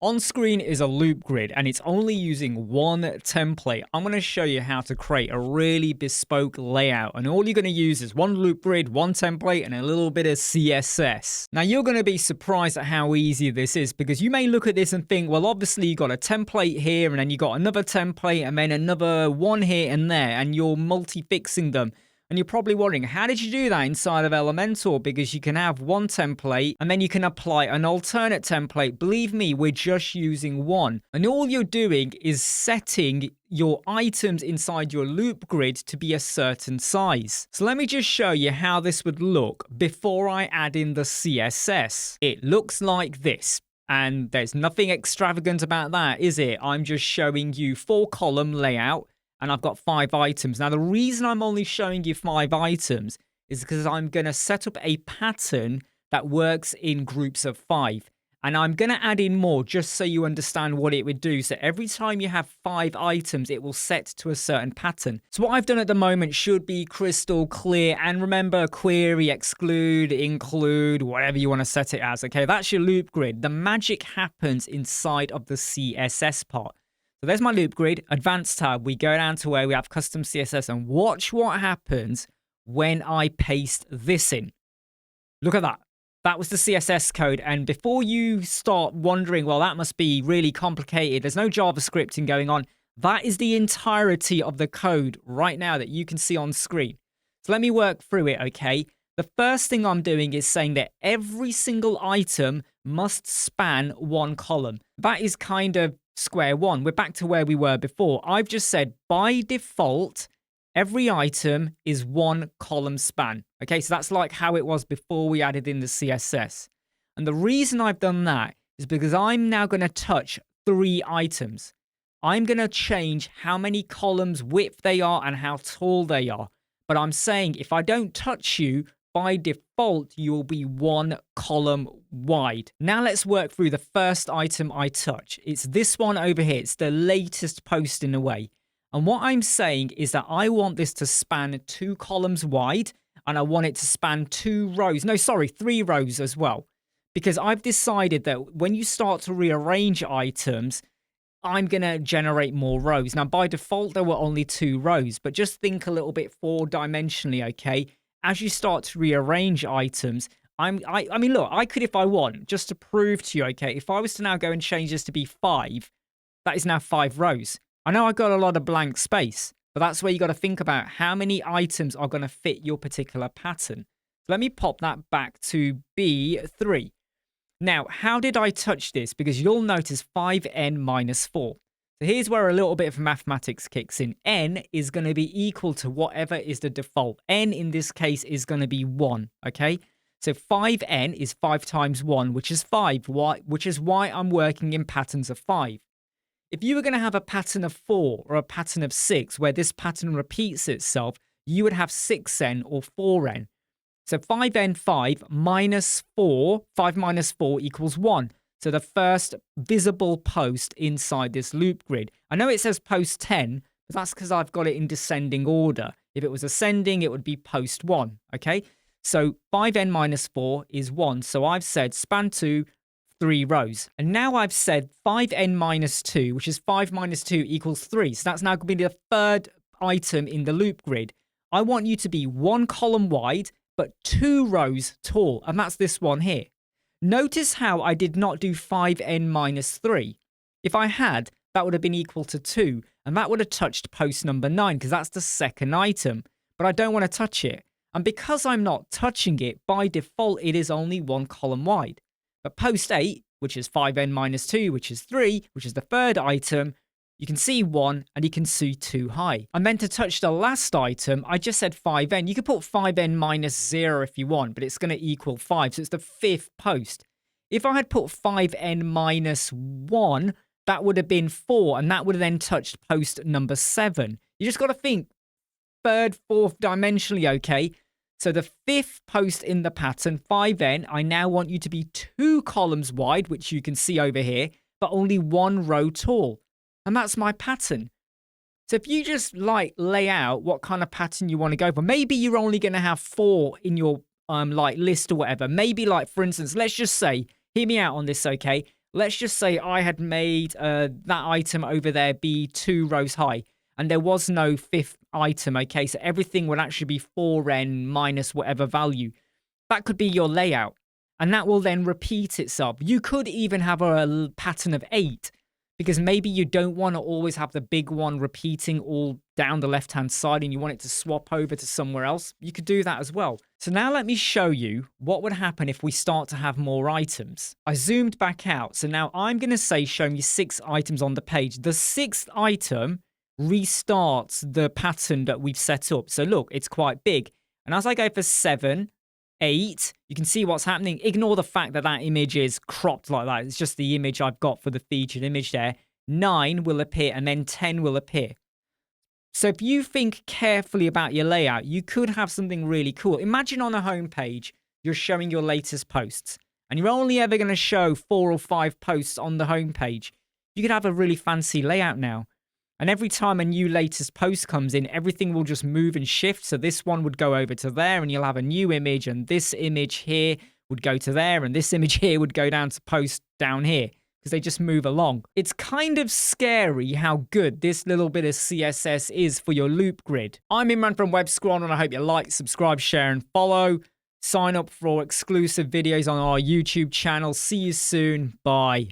On screen is a loop grid and it's only using one template. I'm going to show you how to create a really bespoke layout, and all you're going to use is one loop grid, one template, and a little bit of CSS. Now you're going to be surprised at how easy this is, because you may look at this and think, well, obviously you got a template here and then you got another template and then another one here and there, and you're multi-fixing them. And you're probably wondering, how did you do that inside of Elementor? Because you can have one template and then you can apply an alternate template. Believe me, we're just using one. And all you're doing is setting your items inside your loop grid to be a certain size. So let me just show you how this would look before I add in the CSS. It looks like this. And there's nothing extravagant about that, is it? I'm just showing you 4-column layout. And I've got 5 items. Now, the reason I'm only showing you 5 items is because I'm going to set up a pattern that works in groups of 5. And I'm going to add in more just so you understand what it would do. So every time you have 5 items, it will set to a certain pattern. So what I've done at the moment should be crystal clear. And remember, query, exclude, include, whatever you want to set it as. Okay, that's your loop grid. The magic happens inside of the CSS part. So there's my loop grid, advanced tab. We go down to where we have custom CSS and watch what happens when I paste this in. Look at that. That was the CSS code. And before you start wondering, well, that must be really complicated, there's no JavaScripting going on. That is the entirety of the code right now that you can see on screen. So let me work through it, okay? The first thing I'm doing is saying that every single item must span one column. That is kind of square one. We're back to where we were before. I've just said by default, every item is 1 column span. Okay, so that's like how it was before we added in the CSS. And the reason I've done that is because I'm now going to touch 3 items. I'm going to change how many columns width they are and how tall they are. But I'm saying if I don't touch you, by default, you will be 1 column wide. Now let's work through the first item I touch. It's this one over here. It's the latest post in a way. And what I'm saying is that I want this to span 2 columns wide, and I want it to span 2 rows. No, sorry, 3 rows as well. Because I've decided that when you start to rearrange items, I'm going to generate more rows. Now, by default, there were only 2 rows, but just think a little bit 4-dimensionally, okay? As you start to rearrange items, I mean, look, I could, if I want, just to prove to you, okay, if I was to now go and change this to be 5, that is now 5 rows. I know I got a lot of blank space, but that's where you got to think about how many items are going to fit your particular pattern. So let me pop that back to B3. Now, how did I touch this? Because you'll notice 5n minus 4. So here's where a little bit of mathematics kicks in. N is going to be equal to whatever is the default. N in this case is going to be 1, okay? So 5n is 5 times 1, which is 5, which is why I'm working in patterns of 5. If you were going to have a pattern of 4 or a pattern of 6, where this pattern repeats itself, you would have 6n or 4n. So 5n 5 minus 4, 5 minus 4 equals 1. So the first visible post inside this loop grid. I know it says post 10, but that's because I've got it in descending order. If it was ascending, it would be post 1, okay? So 5n minus 4 is 1. So I've said span 2, 3 rows. And now I've said 5n minus 2, which is 5 minus 2 equals 3. So that's now going to be the third item in the loop grid. I want you to be 1 column wide, but 2 rows tall. And that's this one here. Notice how I did not do 5n minus 3. If I had, that would have been equal to 2, and that would have touched post number 9, because that's the second item. But I don't want to touch it. And because I'm not touching it, by default, it is only 1 column wide. But post 8, which is 5n minus 2, which is 3, which is the third item, you can see 1 and you can see 2 high. I meant to touch the last item. I just said 5n. You could put 5n minus 0 if you want, but it's going to equal 5. So it's the 5th post. If I had put 5n minus 1, that would have been 4, and that would have then touched post number 7. You just got to think 3rd, 4th dimensionally, okay? So the 5th post in the pattern, 5n, I now want you to be 2 columns wide, which you can see over here, but only 1 row tall. And that's my pattern. So if you just like lay out what kind of pattern you want to go for, maybe you're only going to have 4 in your like list or whatever. Maybe like, for instance, let's just say, hear me out on this, okay? let's just say I had made that item over there be 2 rows high, and there was no 5th item, okay? So everything would actually be 4n minus whatever value. That could be your layout, and that will then repeat itself. You could even have a pattern of 8, because maybe you don't want to always have the big one repeating all down the left-hand side and you want it to swap over to somewhere else. You could do that as well. So now let me show you what would happen if we start to have more items. I zoomed back out. So now I'm going to say show me 6 items on the page. The 6th item restarts the pattern that we've set up. So look, it's quite big. And as I go for 7, 8, you can see what's happening. Ignore the fact that that image is cropped like that. It's just the image I've got for the featured image there. 9 will appear and then 10 will appear. So if you think carefully about your layout, you could have something really cool. Imagine on a home page, you're showing your latest posts and you're only ever going to show 4 or 5 posts on the home page. You could have a really fancy layout now. And every time a new latest post comes in, everything will just move and shift. So this one would go over to there and you'll have a new image, and this image here would go to there and this image here would go down to post down here because they just move along. It's kind of scary how good this little bit of CSS is for your loop grid. I'm Imran from Squadron, and I hope you like, subscribe, share, and follow. Sign up for exclusive videos on our YouTube channel. See you soon. Bye.